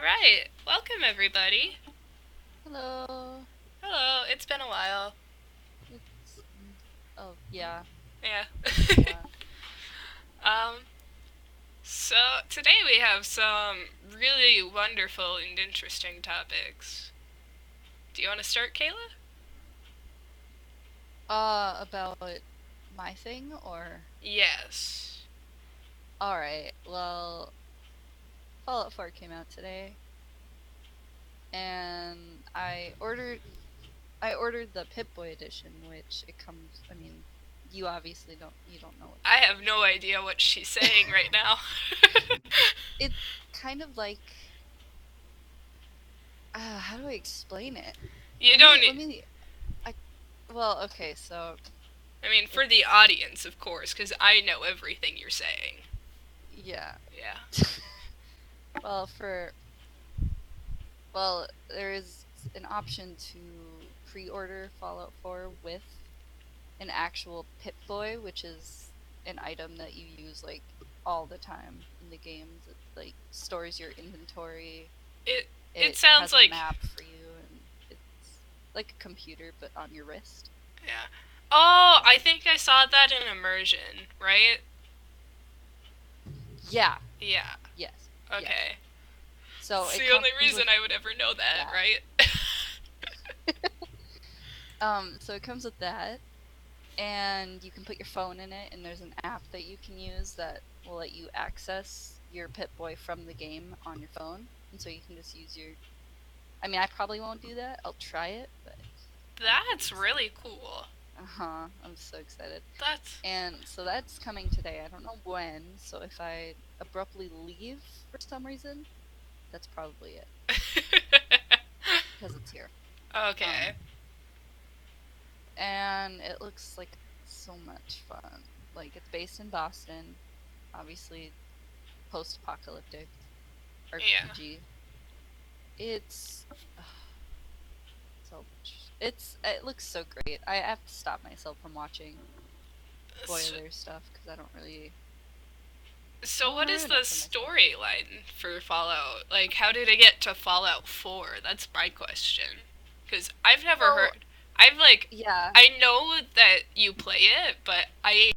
right, welcome everybody. Hello. Hello, it's been a while. It's oh yeah, Yeah. yeah. um, so today we have some really wonderful and interesting topics. Do you want to start, Kayla? About my thing or Yes. all right. Well, Fallout 4 came out today, and I ordered the Pip-Boy edition, which it comes. I mean, you don't know what I that have no idea what she's saying right now. it's kind of like how do I explain it? You Let don't me let need. me I well okay so I mean, for the it's audience, of course, because I know everything you're saying. yeah. Yeah. well for Well, there is an option to pre-order Fallout 4 with an actual Pip-Boy, which is an item that you use like all the time in the games. It like stores your inventory. It It sounds has a like. map for you, and it's like a computer but on your wrist. Yeah. Oh, I Um, think I saw that in Immersion, right? yeah, Yeah. yes, yes. Okay. So It's it the only comes reason with I would ever know that, that. right? So it comes with that, and you can put your phone in it, and there's an app that you can use that will let you access your Pip-Boy from the game on your phone, and so you can just use your I mean, I probably won't do that. I'll try it, but I'm pretty That's really excited. cool. Uh-huh, I'm so excited. That's. And so that's coming today. I don't know when, so if I abruptly leave for some reason, that's probably it because it's here. Okay. Um and it looks like so much fun. Like it's based in Boston, obviously post-apocalyptic Yeah. RPG. It's so much. It looks so great. I have to stop myself from watching So, spoiler stuff because I so don't want what to is ruin the it for myself. storyline for Fallout? Like, how did it get to Fallout 4? That's my question. Because I've never Well, heard. I've, like. yeah, I know that you play it, but I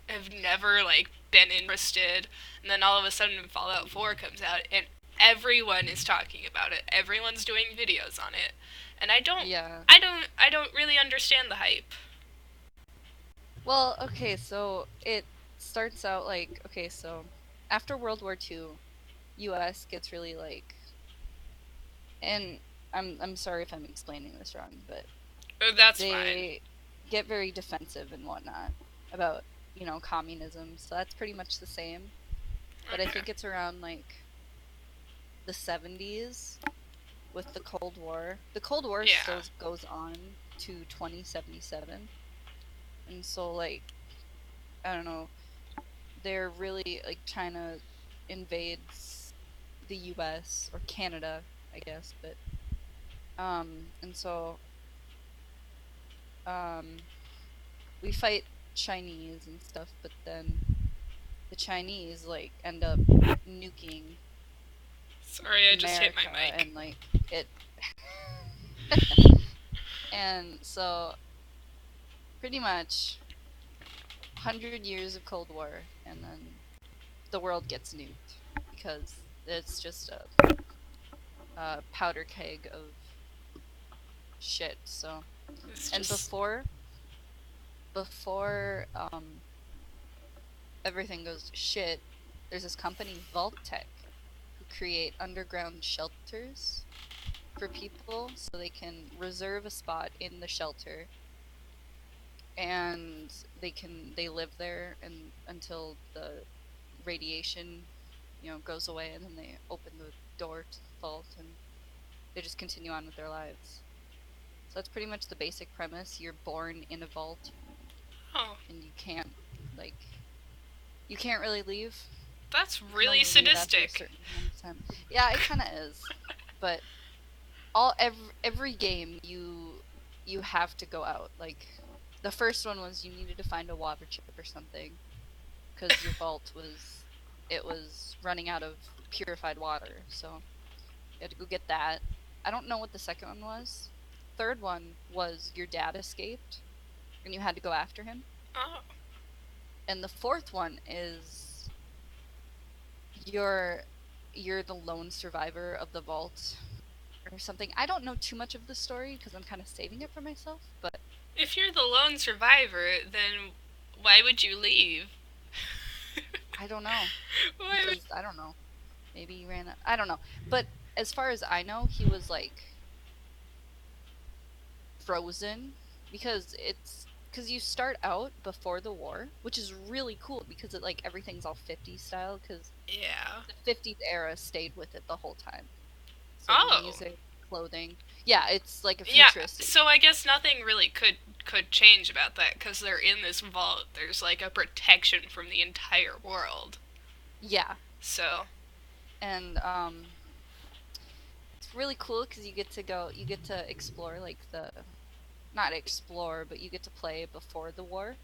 have never, like, been interested. And then all of a sudden Fallout 4 comes out, and everyone is talking about it. Everyone's doing videos on it. And I don't. yeah. I don't really understand the hype. Well, okay, so it starts out like okay, so after World War II, U.S. gets really like, and I'm sorry if I'm explaining this wrong, but That's fine. they get very defensive and whatnot about communism. So that's pretty much the same. But I Okay. think it's around like the 70s with the Cold War. The Cold War Yeah. still goes on to 2077. And so like I don't know, they're really like China invades the US or Canada, I guess, but and so um we fight Chinese and stuff, but then the Chinese like end up nuking Sorry, I just hit my America mic. and like it and so pretty much 100 years of Cold War, and then the world gets nuked because it's just a powder keg of shit. So, It's and just. before everything goes to shit, there's this company Vault Tech who create underground shelters for people so they can reserve a spot in the shelter, and they live there and until the radiation goes away, and then they open the door to the vault and they just continue on with their lives. So that's pretty much the basic premise. You're born in a vault, Oh, and like you can't really leave. that's You can really only leave after a sadistic. certain amount of time. Yeah, it kind of is. But every game you have to go out. Like the first one was you needed to find a water chip or something because your vault was it was running out of purified water. So had to go get that. I don't know what the second one was. Third one was your dad escaped, and you had to go after him. Oh. And the fourth one is you're the lone survivor of the vault or something. I don't know too much of the story because I'm kind of saving it for myself, but If you're the lone survivor, then why would you leave? I don't know. Why would... Because I don't know. Maybe he ran out. I don't know. But as far as I know, he was like frozen because you start out before the war, which is really cool because it like everything's all 50s style because Yeah. the 50s era stayed with it the whole time. So Oh. music, clothing. Yeah, it's like a Yeah, futuristic. so I guess nothing really could change about that because they're in this vault. There's like a protection from the entire world. Yeah. So. And it's really cool because you get to explore like not explore, but you get to play before the war.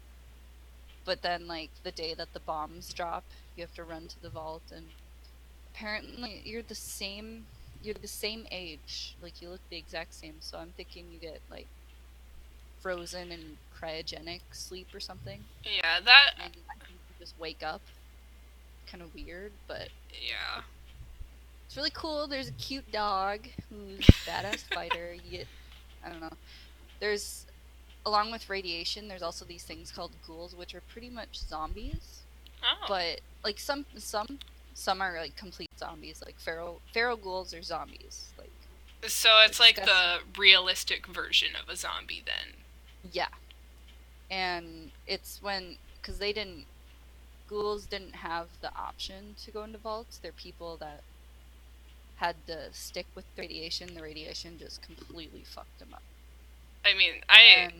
But then like the day that the bombs drop, you have to run to the vault, and apparently you're the same age. Like you look the exact same. So I'm thinking you get like frozen in cryogenic sleep or something. Yeah, that. And I think you just wake up. Kind of weird, but Yeah. it's really cool. There's a cute dog who's badass fighter. You get, I don't know. There's, along with radiation, there's also these things called ghouls, which are pretty much zombies. Oh. But like some are like complete zombies. Like feral ghouls are zombies. Like. So it's like the realistic version of a zombie then. Yeah. And it's because ghouls didn't have the option to go into vaults. They're people that had to stick with the radiation. The radiation just completely fucked them up. I mean, I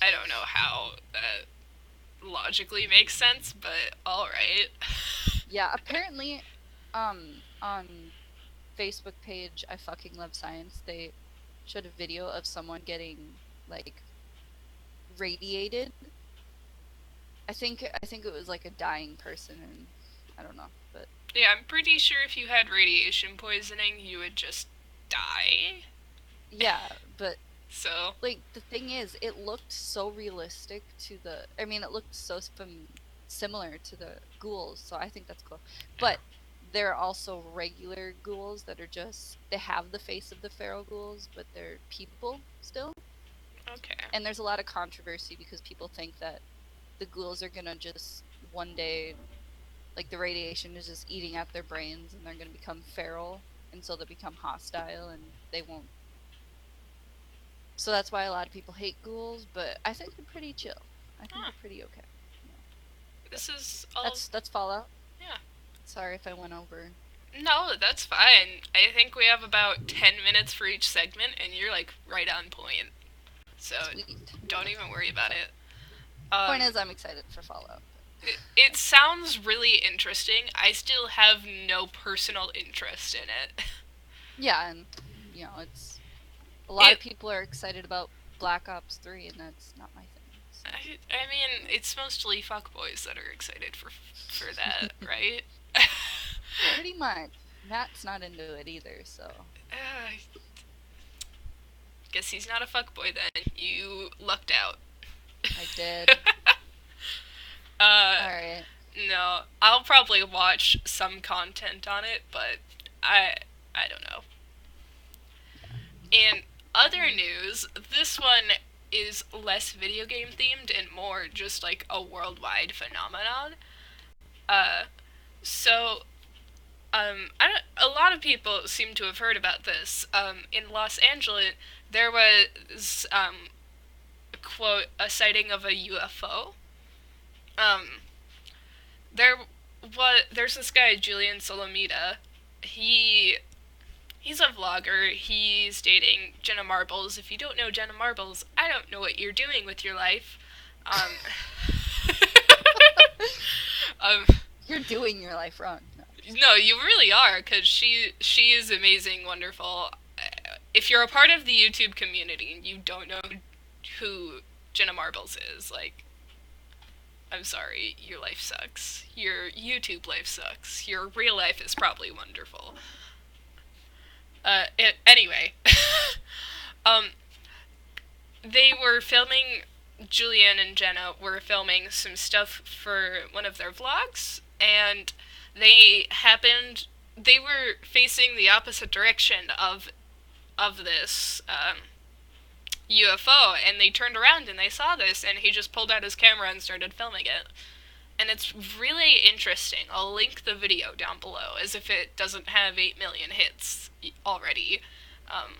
don't know how that logically makes sense, but alright. Yeah, apparently, on Facebook page I Fucking Love Science, they showed a video of someone getting like radiated. I think it was like a dying person, and I don't know, but yeah, I'm pretty sure if you had radiation poisoning, you would just die. Yeah, but so like the thing is, it looked so realistic to it looked so similar to the ghouls, so I think that's cool. But there are also regular ghouls that are they have the face of the feral ghouls, but they're people still. Okay. And there's a lot of controversy because people think that the ghouls are gonna just one day, like the radiation is just eating at their brains and they're gonna become feral, and so they become hostile and they won't. So that's why a lot of people hate ghouls, but I think they're pretty chill. I think they're pretty okay. Yeah. This is all... That's Fallout. Yeah. Sorry if I went over. No, that's fine. I think we have about 10 minutes for each segment, and you're like right on point. So Sweet. Don't even worry about it. Point is, I'm excited for Fallout. It sounds really interesting. I still have no personal interest in it. Yeah, and it's a lot of people are excited about Black Ops 3, and that's not my thing. So. I mean, it's mostly fuckboys that are excited for that, right? Pretty much. Matt's not into it either, so. Guess he's not a fuckboy then. You lucked out. I did. Alright. No, I'll probably watch some content on it, but I don't know. In other news, this one is less video game themed and more just like a worldwide phenomenon. A lot of people seem to have heard about this. In Los Angeles, there was, quote, a sighting of a UFO. There's this guy, Julian Solomita. He's a vlogger. He's dating Jenna Marbles. If you don't know Jenna Marbles, I don't know what you're doing with your life. You're doing your life wrong. No, you really are, because she is amazing, wonderful. If you're a part of the YouTube community and you don't know who Jenna Marbles is, like, I'm sorry, your life sucks. Your YouTube life sucks. Your real life is probably wonderful. Anyway, um, they were filming. Julian and Jenna were filming some stuff for one of their vlogs, and they happened. They were facing the opposite direction of this UFO, and they turned around and they saw this, and he just pulled out his camera and started filming it. And it's really interesting. I'll link the video down below, as if it doesn't have 8 million hits already. Um,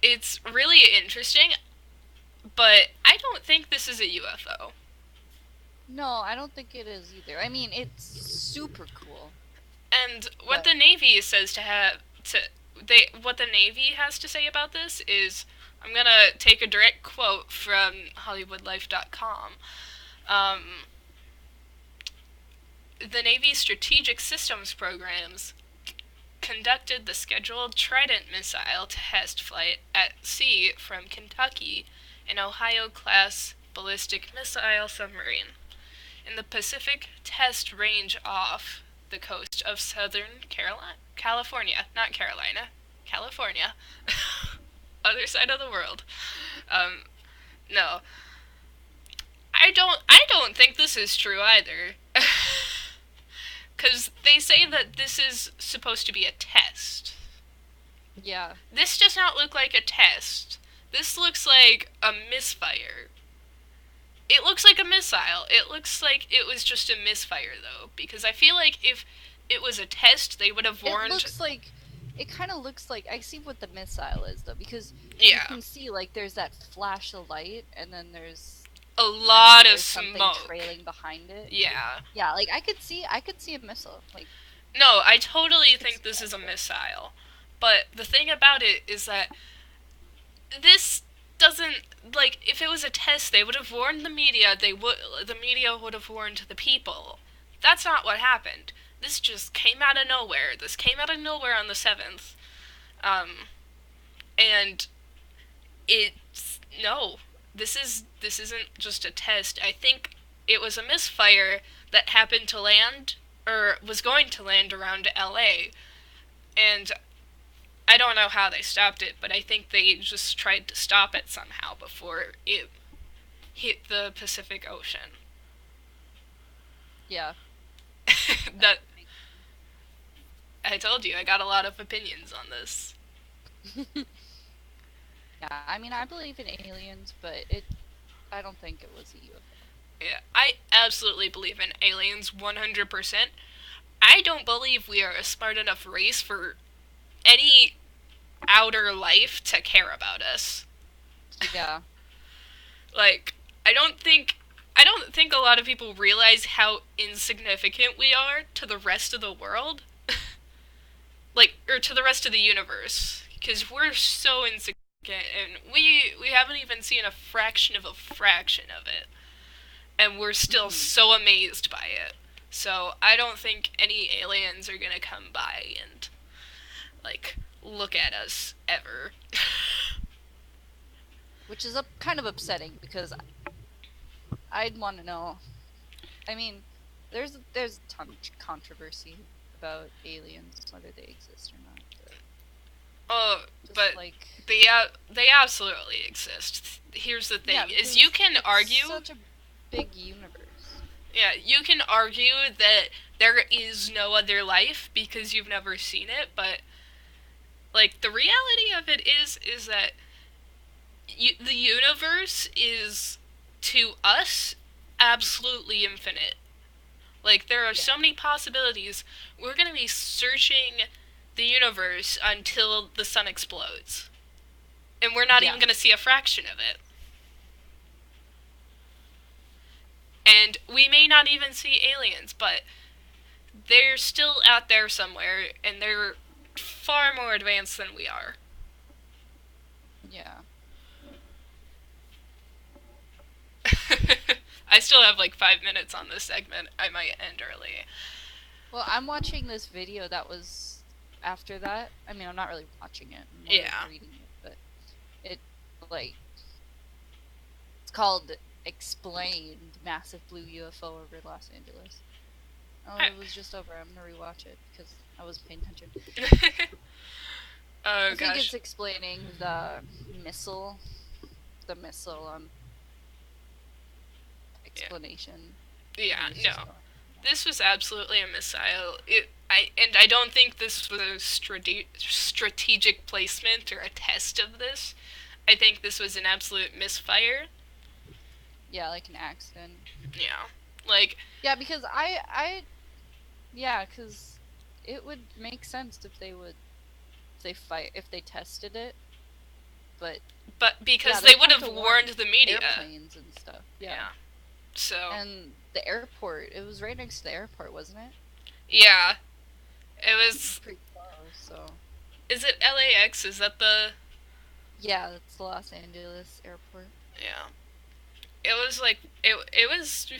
it's really interesting, but I don't think this is a UFO. No, I don't think it is either. I mean, it's super cool. And what the Navy says what the Navy has to say about this is, I'm gonna take a direct quote from HollywoodLife.com. The Navy's Strategic Systems Programs conducted the scheduled Trident missile test flight at sea from Kentucky, an Ohio-class ballistic missile submarine, in the Pacific Test Range off the coast of Southern California, not Carolina, California, other side of the world. No, I don't think this is true either. Because they say that this is supposed to be a test. Yeah. This does not look like a test. This looks like a misfire. It looks like a missile. It looks like it was just a misfire, though, because I feel like if it was a test, they would have warned. It kind of looks like, I see what the missile is, though, because yeah, you can see, like, there's that flash of light, and then there's a lot of something smoke trailing behind it. Yeah. Yeah, like, I could see a missile. Like, no, I totally think this is a missile. But the thing about it is that this doesn't, like, if it was a test, they would have warned the media. The media would have warned the people. That's not what happened. This just came out of nowhere. This came out of nowhere on the 7th. And this isn't just a test. I think it was a misfire that happened to land, or was going to land around LA. And I don't know how they stopped it, but I think they just tried to stop it somehow before it hit the Pacific Ocean. Yeah. That I told you, I got a lot of opinions on this. Yeah, I mean, I believe in aliens, but I don't think it was a UFO. Yeah, I absolutely believe in aliens 100%. I don't believe we are a smart enough race for any outer life to care about us. Yeah. Like, I don't think a lot of people realize how insignificant we are to the rest of the world. Or to the rest of the universe. Because we're so insignificant, and we haven't even seen a fraction of it. And we're still so amazed by it. So I don't think any aliens are gonna come by and, like, look at us ever. Which is kind of upsetting, because I'd want to know. I mean, there's a ton of controversy about aliens, whether they exist or not. But like, they absolutely exist. Here's the thing: is you can argue. Such a big universe. Yeah, you can argue that there is no other life because you've never seen it, but, like, the reality of it is that the universe is, to us, absolutely infinite. Like, there are so many possibilities. We're going to be searching the universe until the sun explodes. And we're not even going to see a fraction of it. And we may not even see aliens, but they're still out there somewhere, and they're far more advanced than we are. Yeah. I still have like 5 minutes on this segment. I might end early. Well, I'm watching this video that was after that. I mean, I'm not really watching it. I'm reading it, but it's called Explained: Massive Blue UFO over Los Angeles. Oh, it was just over. I'm gonna rewatch it because I was paying attention. Oh I think gosh. it's explaining the missile explanation. Yeah, It's just no. going. This was absolutely a missile. I don't think this was a strategic placement or a test of this. I think this was an absolute misfire. Yeah, like an accident. Yeah. Like, Yeah, because because it would make sense if they tested it, but but because yeah, they they'd would have have to warned warn the media. airplanes and stuff. Yeah. Yeah. So, And the airport, it was right next to the airport, wasn't it? yeah. It It was was. pretty close, so. Is it LAX? Is that the. Yeah, that's the Los Angeles airport. Yeah. It was like. It was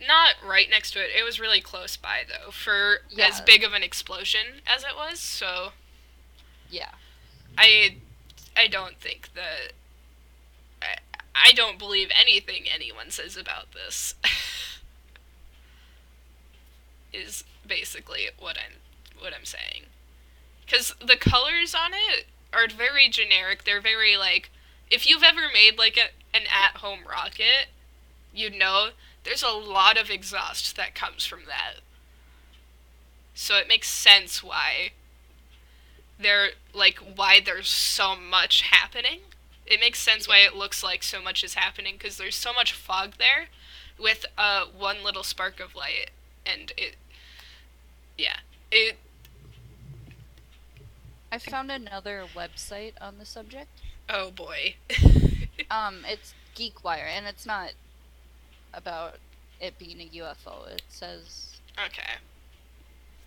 not right next to it. It was really close by, though, for Yeah. as big of an explosion as it was, so. Yeah. I. I don't think that. I don't believe anything anyone says about this. Is basically what I'm saying. Because the colors on it are very generic. They're very like, if you've ever made like an at-home rocket, you'd know there's a lot of exhaust that comes from that. So it makes sense why there's so much happening. It makes sense why it looks like so much is happening because there's so much fog there with one little spark of light, and it I found another website on the subject. oh boy. It's GeekWire, and it's not about it being a UFO. It says Okay.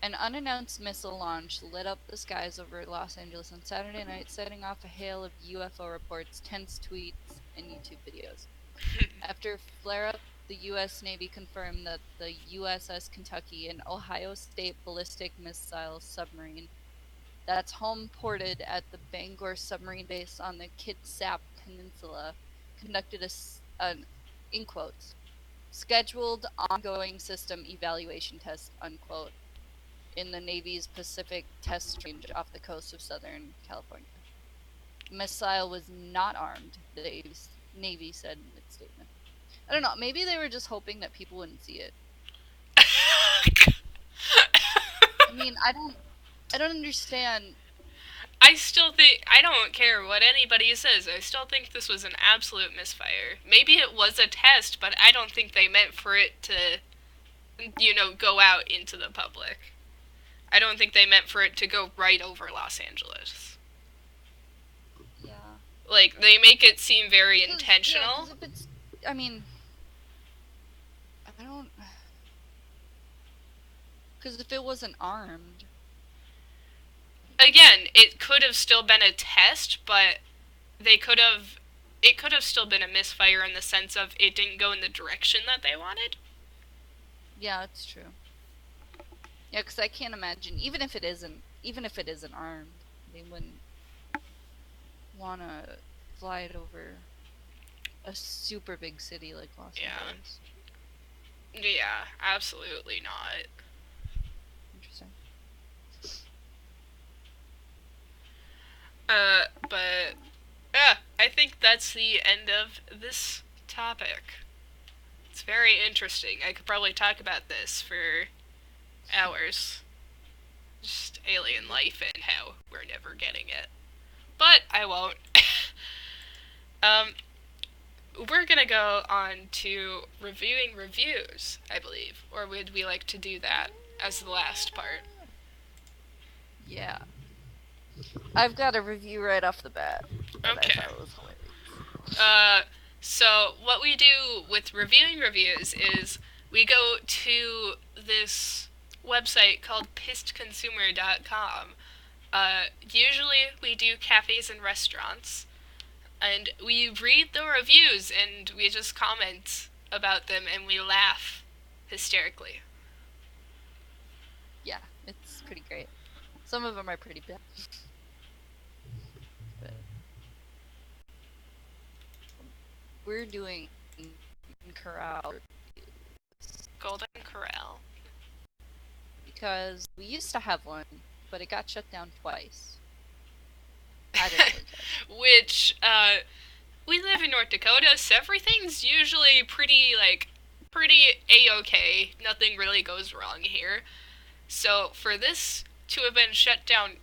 an unannounced missile launch lit up the skies over Los Angeles on Saturday night, setting off a hail of UFO reports, tense tweets, and YouTube videos. After flare-up, the U.S. Navy confirmed that the USS Kentucky, an Ohio State ballistic missile submarine that's home ported at the Bangor submarine base on the Kitsap Peninsula, conducted an, in quotes, scheduled ongoing system evaluation test, unquote, in the Navy's Pacific Test Range off the coast of Southern California. The missile was not armed, the Navy said in its statement. I don't know, maybe they were just hoping that people wouldn't see it. I mean, I don't understand. I still think I don't care what anybody says. I still think this was an absolute misfire. Maybe it was a test, but I don't think they meant for it to go out into the public. I don't think they meant for it to go right over Los Angeles. Yeah. Like, they make it seem very intentional. Yeah, if it's, I mean, I don't. Because if it wasn't armed. Again, it could have still been a test, but it could have still been a misfire in the sense of it didn't go in the direction that they wanted. Yeah, that's true. Yeah, because I can't imagine, even if it isn't armed, they wouldn't want to fly it over a super big city like Los Angeles. Yeah, absolutely not. Interesting. But yeah, I think that's the end of this topic. It's very interesting. I could probably talk about this for hours. Just alien life and how we're never getting it. But I won't. We're gonna go on to reviewing reviews, I believe. Or would we like to do that as the last part? Yeah. I've got a review right off the bat. Okay. I thought it was hilarious. So what we do with reviewing reviews is we go to this website called pissedconsumer.com. Usually we do cafes and restaurants, and we read the reviews and we just comment about them and we laugh hysterically. Yeah, it's pretty great. Some of them are pretty bad. But we're doing Corral. Golden Corral. because we used to have one, but it got shut down twice. I didn't really care. Which, we live in North Dakota, so everything's usually pretty A-okay. Nothing really goes wrong here. So for this to have been shut down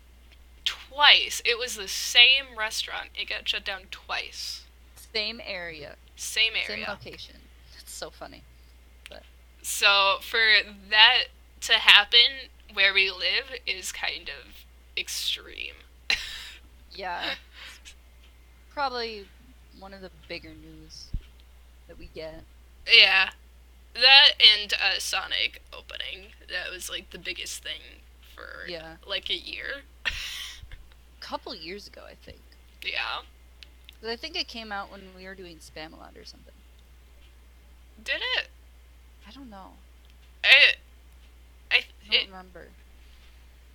twice, it was the same restaurant. It got shut down twice. Same area. Same area. Same location. That's so funny. But so for that to happen where we live is kind of extreme. yeah. Probably one of the bigger news that we get. Yeah. That and Sonic opening. That was like the biggest thing for like a year. Couple years ago, I think. Yeah. I think it came out when we were doing Spamalot or something. Did it? I don't know. I don't remember.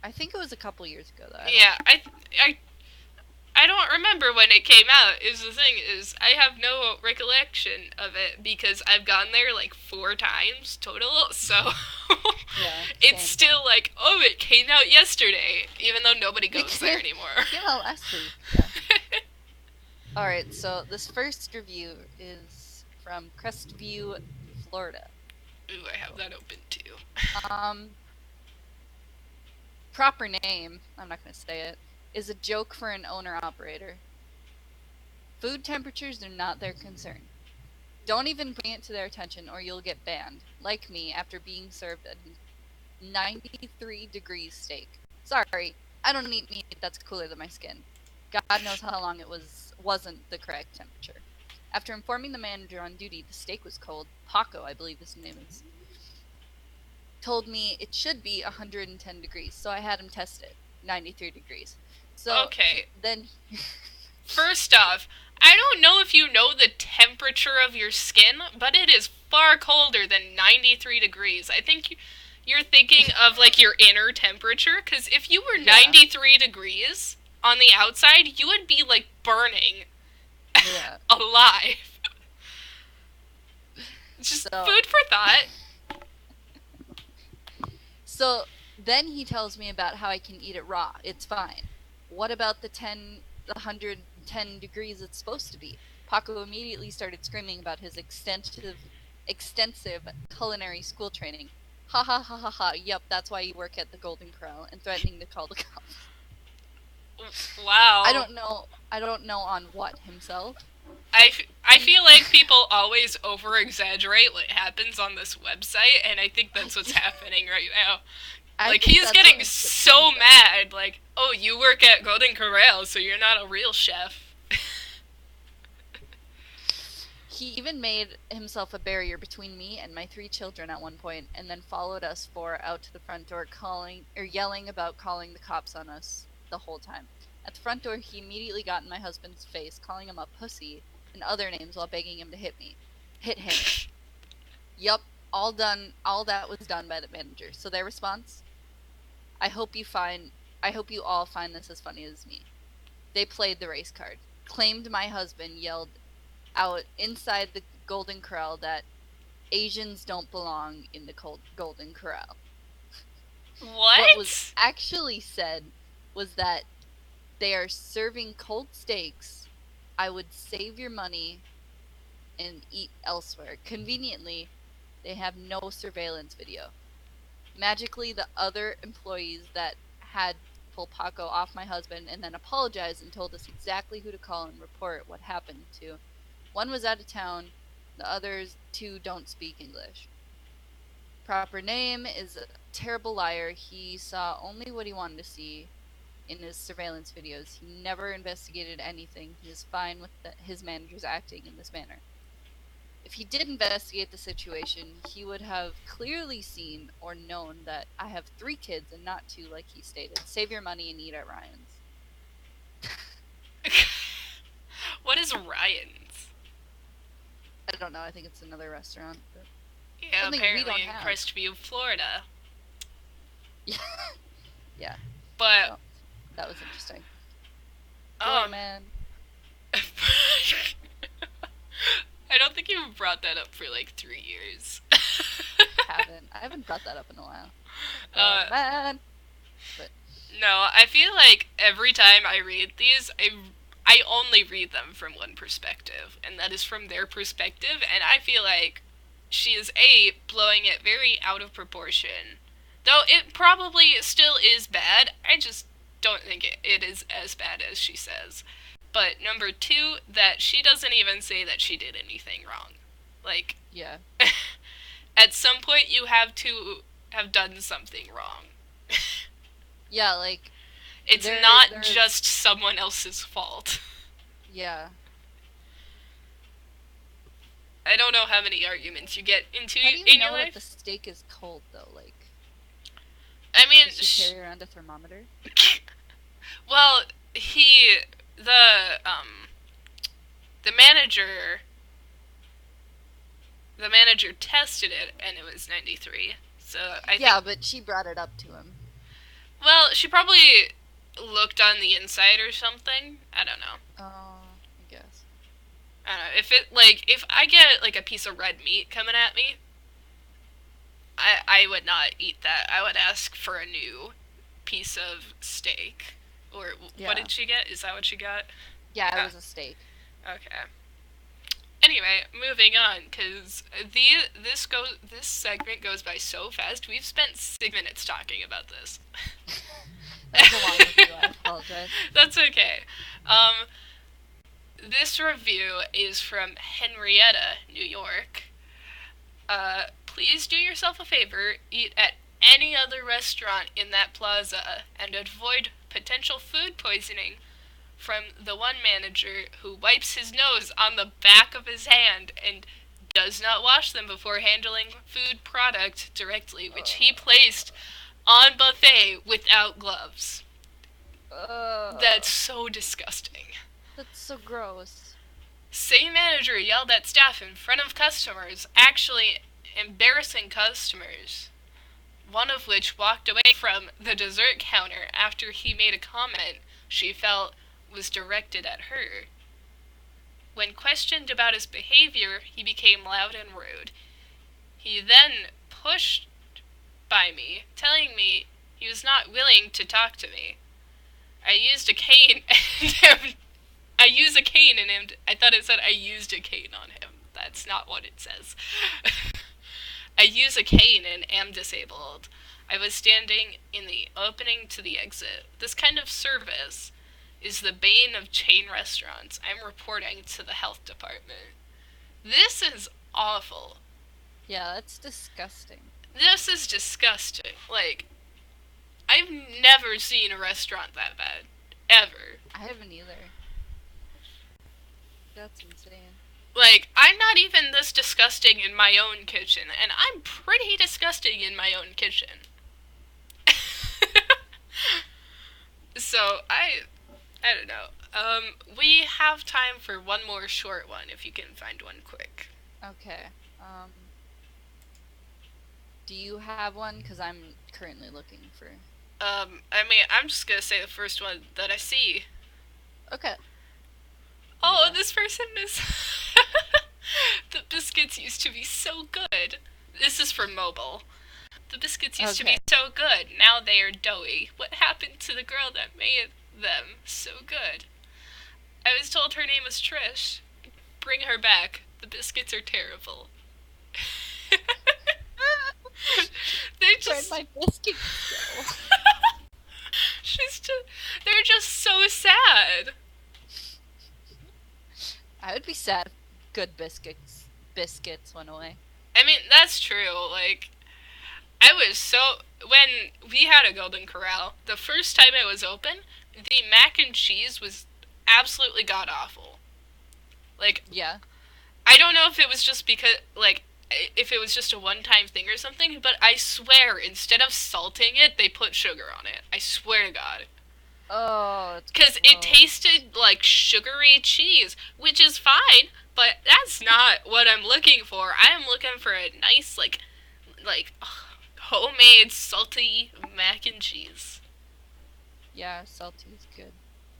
I think it was a couple years ago, though. I don't remember when it came out. Is the thing is I have no recollection of it because I've gone there like 4 times total. So it's still like, oh, it came out yesterday, even though nobody goes there anymore. It came out last week. Yeah. All right, so this first review is from Crestview, Florida. Ooh, I have that open too. Proper name, I'm not going to say it, is a joke for an owner-operator. Food temperatures are not their concern. Don't even bring it to their attention or you'll get banned, like me after being served a 93 degrees steak. Sorry, I don't eat meat that's cooler than my skin. God knows how long it wasn't the correct temperature. After informing the manager on duty the steak was cold, Paco, I believe his name is, told me it should be 110 degrees, so I had him test it. 93 degrees. So okay. Then first off, I don't know if you know the temperature of your skin, but it is far colder than 93 degrees. I think you're thinking of like your inner temperature, because if you were 93 degrees on the outside, you would be like burning alive. Just food for thought. So then he tells me about how I can eat it raw. It's fine. What about the 110 degrees it's supposed to be? Paco immediately started screaming about his extensive culinary school training. Ha ha ha ha ha. Yep, that's why you work at the Golden Corral, and threatening to call the cops. Wow. I don't know on what himself. I feel like people always over-exaggerate what happens on this website, and I think that's what's happening right now. Like, he's getting so mad, like, oh, you work at Golden Corral, so you're not a real chef. He even made himself a barrier between me and my 3 children at one point, and then followed us 4 out to the front door yelling about calling the cops on us the whole time. At the front door, he immediately got in my husband's face, calling him a pussy and other names while begging him to hit him. Yup, all that was done by the manager. So their response? I hope you all find this as funny as me. They played the race card. Claimed my husband yelled out inside the Golden Corral that Asians don't belong in the Golden Corral. What was actually said was that they are serving cold steaks. I would save your money and eat elsewhere. Conveniently, they have no surveillance video. Magically, the other employees that had pulled Paco off my husband and then apologized and told us exactly who to call and report what happened to. One was out of town. The others 2 don't speak English. Proper name is a terrible liar. He saw only what he wanted to see in his surveillance videos. He never investigated anything. He is fine with his managers acting in this manner. If he did investigate the situation, he would have clearly seen or known that I have 3 kids and not 2 like he stated. Save your money and eat at Ryan's. What is Ryan's? I don't know. I think it's another restaurant. But yeah, apparently in Crestview, Florida. Yeah. But so, that was interesting. Oh man. I don't think you've brought that up for like 3 years. I haven't brought that up in a while. Uh, man. But no, I feel like every time I read these, I only read them from one perspective, and that is from their perspective, and I feel like she is blowing it very out of proportion. Though it probably still is bad, I just don't think it is as bad as she says. But number two, that she doesn't even say that she did anything wrong. Like, yeah. at some point you have to have done something wrong. Yeah, like It's not just someone else's fault. Yeah. I don't know how many arguments you get into How do you in know your life. that the steak is cold though? Like, I mean, does she carry around a thermometer? Well, the manager tested it and it was 93. So I think, but she brought it up to him. well, she probably looked on the inside or something. I don't know. Oh, I guess. I don't know. If I get like a piece of red meat coming at me, I would not eat that. I would ask for a new piece of steak. Or what did she get? Is that what she got? Yeah, it was a steak. Okay. Anyway, moving on, because this segment goes by so fast. We've spent 6 minutes talking about this. That was a long review. I apologize. That's okay. This review is from Henrietta, New York. Please do yourself a favor, eat at any other restaurant in that plaza, and avoid potential food poisoning from the one manager who wipes his nose on the back of his hand and does not wash them before handling food product directly, which he placed on buffet without gloves. That's so disgusting. That's so gross. Same manager yelled at staff in front of customers, actually embarrassing customers, one of which walked away from the dessert counter after he made a comment she felt was directed at her. When questioned about his behavior, he became loud and rude. He then pushed by me, telling me he was not willing to talk to me. I used a cane and I thought it said I used a cane on him. That's not what it says. I use a cane and am disabled. I was standing in the opening to the exit. This kind of service is the bane of chain restaurants. I'm reporting to the health department. This is awful. Yeah, that's disgusting. This is disgusting. Like, I've never seen a restaurant that bad. Ever. I haven't either. That's insane. Like, I'm not even this disgusting in my own kitchen, and I'm pretty disgusting in my own kitchen. So, I don't know. We have time for one more short one, if you can find one quick. Okay. Do you have one? Because I'm currently looking for... I mean, I'm just gonna say the first one that I see. Okay. Oh, Yeah. this person is... The biscuits used to be so good. This is from Mobile. The biscuits used to be so good. Now they are doughy. What happened to the girl that made them so good? I was told her name was Trish. Bring her back. The biscuits are terrible. They just... Where'd my biscuits go? They're just so sad. I would be sad if good biscuits went away. I mean, that's true. Like, I was so... When we had a Golden Corral, the first time it was open, the mac and cheese was absolutely god-awful. Like, Yeah. I don't know if it was just because, like, if it was just a one-time thing or something, but I swear, instead of salting it, they put sugar on it. I swear to God. Oh, because it tasted like sugary cheese, which is fine, but that's not what I'm looking for. I am looking for a nice, like homemade salty mac and cheese. Yeah, salty is good.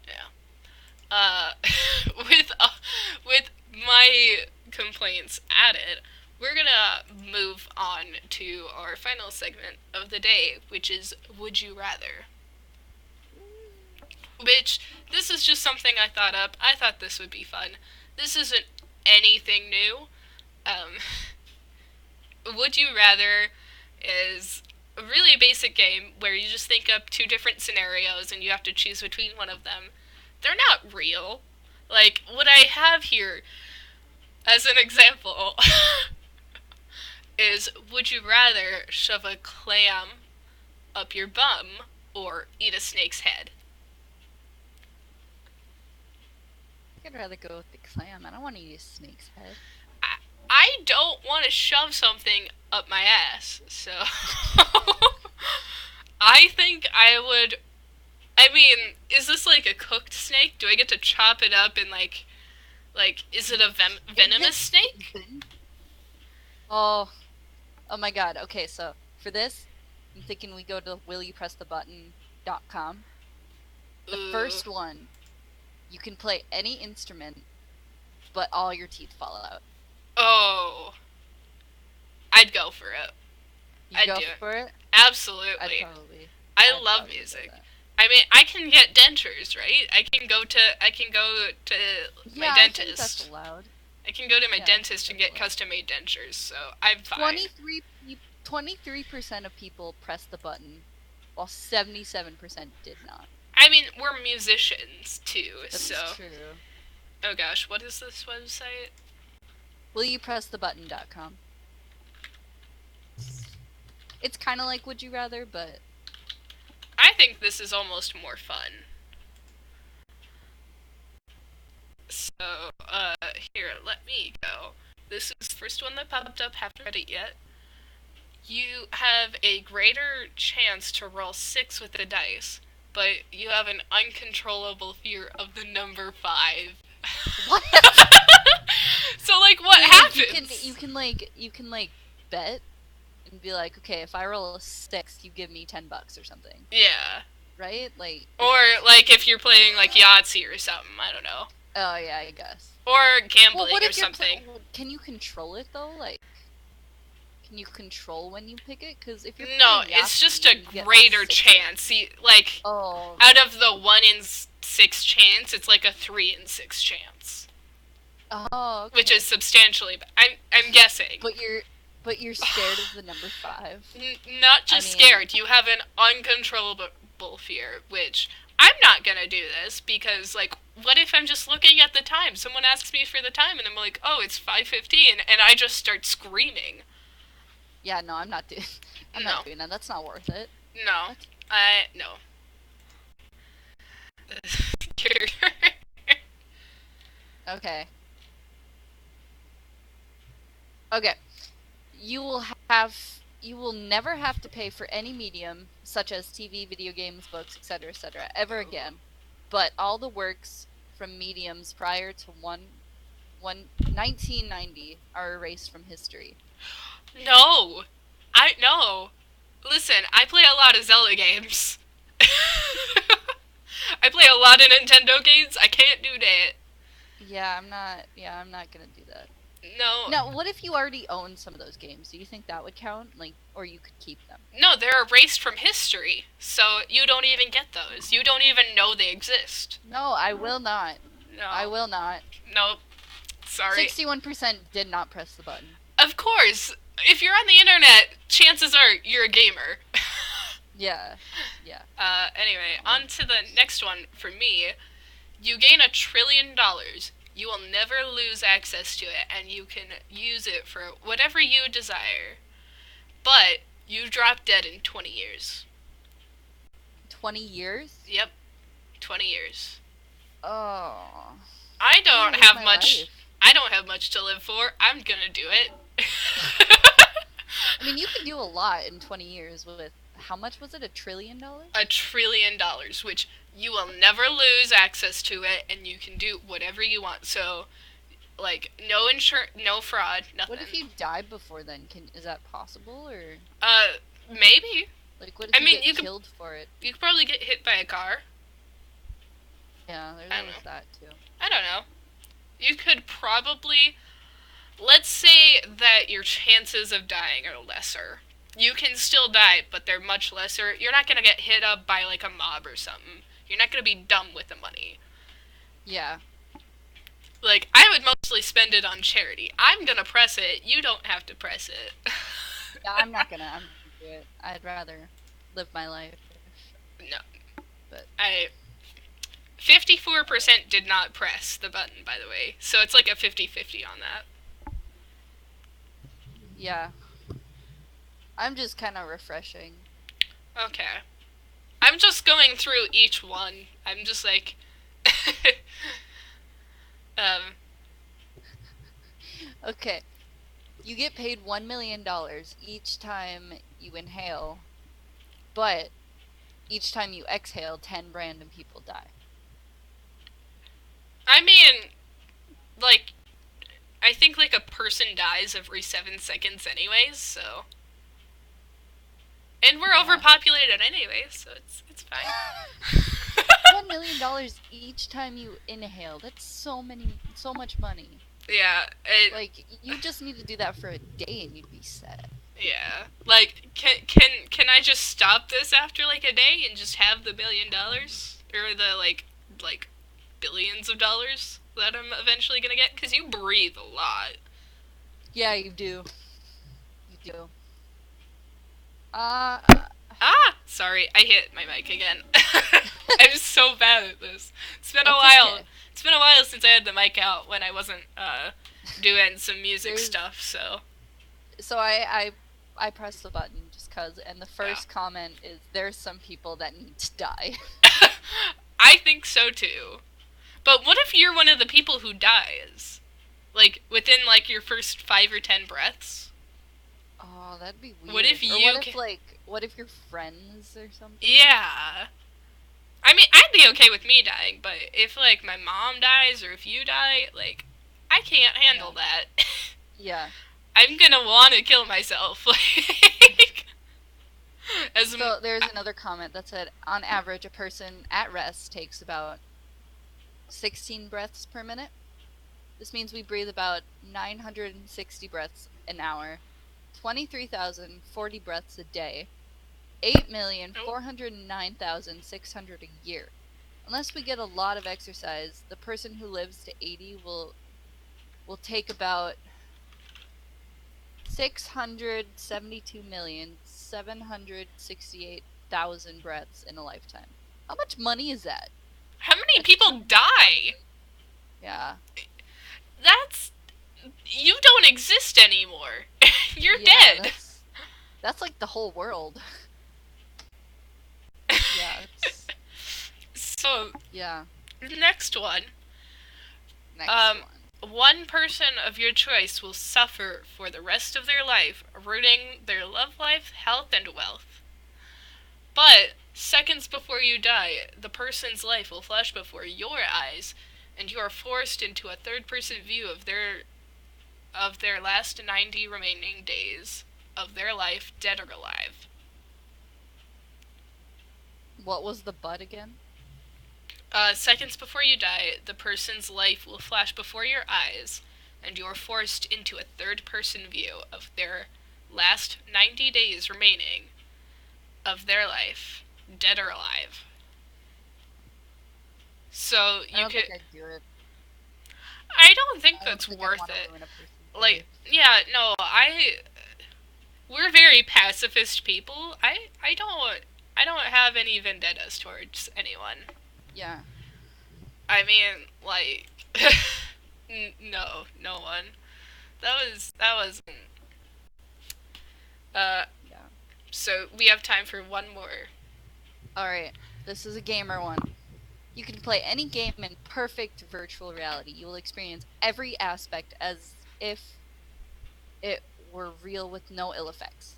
Yeah. With my complaints added, we're gonna move on to our final segment of the day, which is Would You Rather? Which, this is just something I thought up. I thought this would be fun. This isn't anything new. Um, Would You Rather is a really basic game where you just think up two different scenarios and you have to choose between one of them. They're not real. Like, what I have here as an example is would you rather shove a clam up your bum or eat a snake's head? I'd rather go with the clam. I don't want to eat a snake's head. I don't want to shove something up my ass, so I think I would. I mean, is this like a cooked snake? Do I get to chop it up and is it a venomous snake? Oh my god. Okay, so for this, I'm thinking we go to willyoupressthebutton.com. The first one, you can play any instrument, but all your teeth fall out. Oh, I'd go for it. I'd go for it? Absolutely. I love music. I mean, I can get dentures, right? I can go to my dentist. I think that's allowed. I can go to my dentist and get custom-made dentures, so I'm fine. 23% of people pressed the button, while 77% did not. I mean, we're musicians too, That's true. Oh gosh, what is this website? willyoupressthebutton.com. It's kind of like Would You Rather, but I think this is almost more fun. So, here, let me go. This is the first one that popped up, haven't read it yet. You have a greater chance to roll 6 with the dice, but you have an uncontrollable fear of the number 5. What? So, like, what happens? You can bet and be like, okay, if I roll a 6, you give me $10 or something. Yeah. Right? Like. Or, like, if you're playing, like, Yahtzee or something, I don't know. Oh, yeah, I guess. Or gambling or something. Can you control it, though? Like, can you control when you pick it? Because if you're No, it's just a greater chance. Out of the 1 in 6 chance, it's like a 3 in 6 chance. Oh, okay. Which is substantially. I'm guessing. But you're scared of the number 5. Not just scared. You have an uncontrollable fear, which I'm not gonna do this because, like, what if I'm just looking at the time? Someone asks me for the time, and I'm like, oh, it's 5:15, and I just start screaming. Yeah, no, I'm not doing that. That's not worth it. No. No. Okay. You will never have to pay for any medium, such as TV, video games, books, etc., ever again. But all the works from mediums prior to 1990 are erased from history. No. No. Listen, I play a lot of Zelda games. I play a lot of Nintendo games. I can't do that. Yeah, I'm not gonna do that. No. Now, what if you already own some of those games? Do you think that would count? Like, or you could keep them? No, they're erased from history, so you don't even get those. You don't even know they exist. No, I will not. No. I will not. Nope. Sorry. 61% did not press the button. Of course. If you're on the internet, chances are you're a gamer. Yeah. Anyway, on to the next one for me. You gain $1 trillion. You will never lose access to it, and you can use it for whatever you desire. But you drop dead in 20 years. 20 years? Yep. 20 years. Oh. I don't have much to live for. I'm gonna do it. I mean, you can do a lot in 20 years with, how much was it, $1 trillion? $1 trillion, which you will never lose access to it, and you can do whatever you want. So, like, no fraud, nothing. What if you die before then? Is that possible, or? Maybe. Like, what if you get killed for it? You could probably get hit by a car. Yeah, there's always that, too. I don't know. You could probably let's say that your chances of dying are lesser. You can still die, but they're much lesser. You're not gonna get hit up by like a mob or something. You're not gonna be dumb with the money. Yeah. Like, I would mostly spend it on charity. I'm gonna press it. You don't have to press it. Yeah, I'm not gonna do it. I'd rather live my life. No. But 54% did not press the button, by the way. So it's like a 50-50 on that. yeah. I'm just kind of refreshing. Okay. I'm just going through each one. I'm just like... Okay. You get paid $1 million each time you inhale, but each time you exhale, 10 random people die. I mean, like, I think like a person dies every 7 seconds anyways, so... And we're overpopulated anyways, so it's fine. $1 million each time you inhale. That's so much money. Yeah. Like, you just need to do that for a day and you'd be set. Yeah. Like, can I just stop this after like a day and just have the $1 million? Or the like billions of dollars that I'm eventually gonna get? Because you breathe a lot. Yeah, you do. You do. Sorry, I hit my mic again. I'm so bad at this. It's been a That's while. okay. It's been a while since I had the mic out when I wasn't doing some music stuff. So I pressed the button just cause, and the first comment is, "There's some people that need to die." I think so too. But what if you're one of the people who dies? Like, within, like, your first 5 or 10 breaths? Oh, that'd be weird. What if you... what if you're friends or something? Yeah. I mean, I'd be okay with me dying, but if, like, my mom dies or if you die, like, I can't handle that. Yeah. I'm gonna want to kill myself. Like... So there's another comment that said, on average, a person at rest takes about 16 breaths per minute. This means we breathe about 960 breaths an hour, 23,040 breaths a day, 8,409,600 a year. Unless we get a lot of exercise, the person who lives to 80 will take about 672,768,000 breaths in a lifetime. How much money is that? How many people die? Yeah. That's... You don't exist anymore. You're dead. That's like the whole world. Yeah. So... Yeah. Next one. One person of your choice will suffer for the rest of their life, ruining their love life, health, and wealth. But seconds before you die, the person's life will flash before your eyes, and you are forced into a third-person view of their last 90 remaining days of their life, dead or alive. What was the but again? Seconds before you die, the person's life will flash before your eyes, and you are forced into a third-person view of their last 90 days remaining of their life, dead or alive. So you I don't think I'd do it. I don't think that's worth it. Like, yeah, no, we're very pacifist people. I don't have any vendettas towards anyone. Yeah. I mean, like, no one. That wasn't. Yeah. So we have time for one more. Alright, this is a gamer one. You can play any game in perfect virtual reality. You will experience every aspect as if it were real with no ill effects.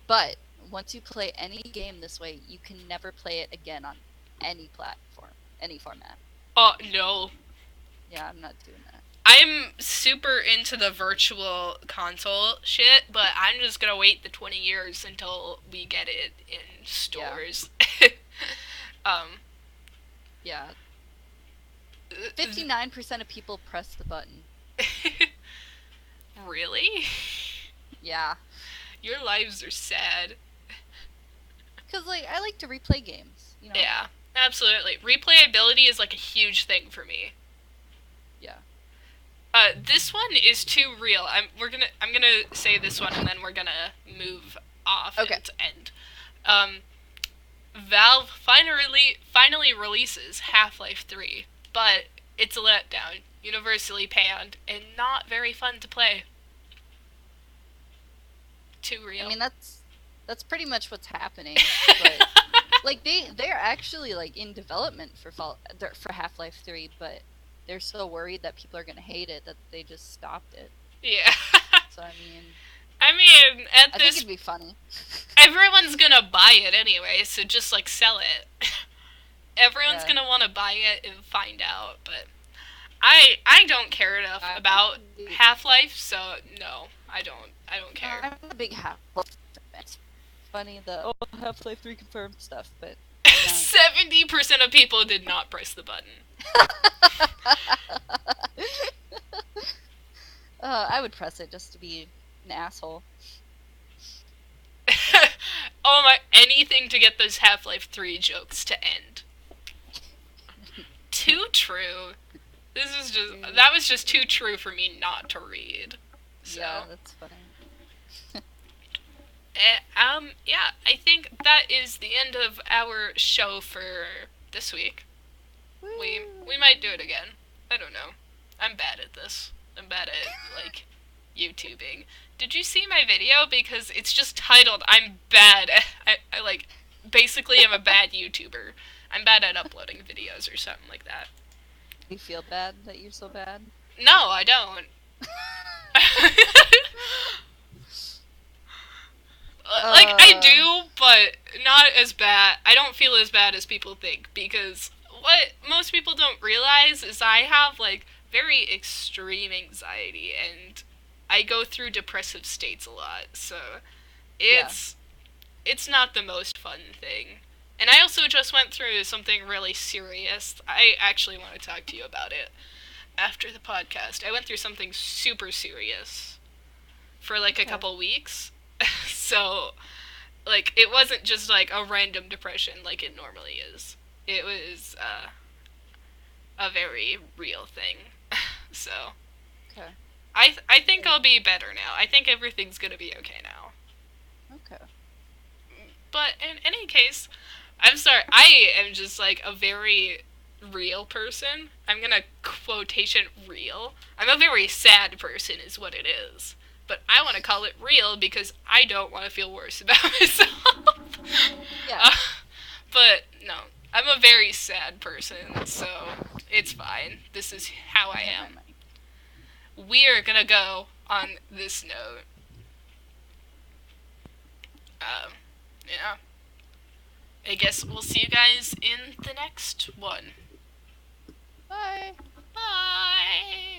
But once you play any game this way, you can never play it again on any platform, any format. Oh, no. Yeah, I'm not doing that. I'm super into the virtual console shit, but I'm just gonna wait the 20 years until we get it in stores. Yeah. 59% of people press the button. Really? Yeah. Your lives are sad. Because, like, I like to replay games, you know? Yeah, absolutely. Replayability is like a huge thing for me. Yeah. This one is too real. I'm gonna say this one and then we're gonna move off Okay. and end. Valve finally releases Half-Life 3, but it's a letdown, universally panned, and not very fun to play. Too real. I mean, that's pretty much what's happening. But like they're actually like in development for Half-Life 3, but they're so worried that people are gonna hate it that they just stopped it. Yeah. So I mean, I think it'd be funny. Everyone's gonna buy it anyway, so just like sell it. Everyone's Yeah. gonna want to buy it and find out, but I don't care enough about Half-Life, so no, I don't care. I'm a big Half-Life fan. It's funny the Half-Life 3 confirmed stuff, but 70% of people did not press the button. I would press it just to be an asshole. Oh my, anything to get those Half-Life 3 jokes to end. Too true. That was just too true for me not to read. So. Yeah, that's funny. Yeah, I think that is the end of our show for this week. We might do it again. I don't know. I'm bad at this. I'm bad at, like, YouTubing. Did you see my video? Because it's just titled, I'm bad. I like, basically I'm a bad YouTuber. I'm bad at uploading videos or something like that. You feel bad that you're so bad? No, I don't. Like, I do, but not as bad. I don't feel as bad as people think, because what most people don't realize is I have, like, very extreme anxiety, and I go through depressive states a lot, so it's not the most fun thing. And I also just went through something really serious. I actually want to talk to you about it after the podcast. I went through something super serious for, like, a couple weeks. So, like, it wasn't just, like, a random depression like it normally is. It was, a very real thing. So, okay. I think I'll be better now. I think everything's gonna be okay now. Okay. But in any case, I'm sorry, I am just, like, a very real person. I'm gonna quotation real. I'm a very sad person is what it is. But I want to call it real because I don't want to feel worse about myself. Yeah. But no, I'm a very sad person, so it's fine. This is how I am. We are gonna go on this note. Yeah. I guess we'll see you guys in the next one. Bye. Bye.